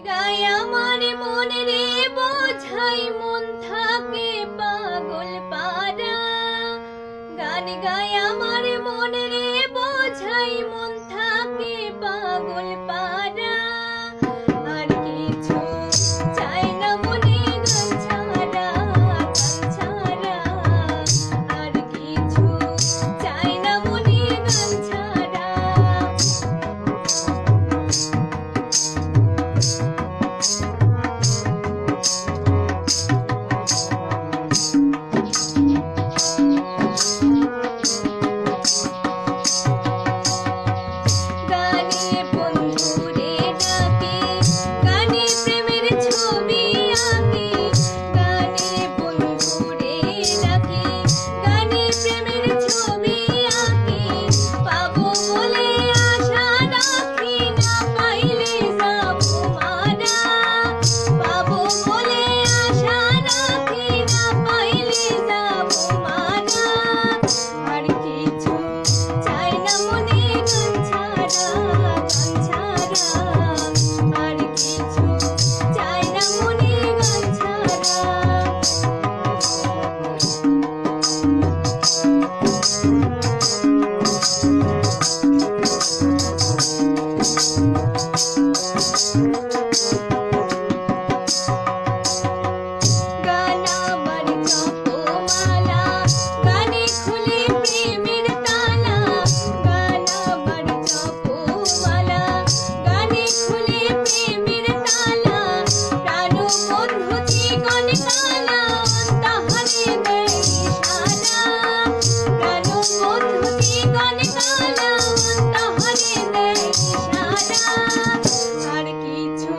গায় আমার মনে রে বোঝাই মন থাকে পাগল পারা। গান গায় আমার মনে রে বোঝাই মন থাকে পাগল পারা। আর কিছু চাই না মনে গান ছাড়া, গান ছাড়া। আর কিছু চাই না মনে গান ছাড়া। আর কিছু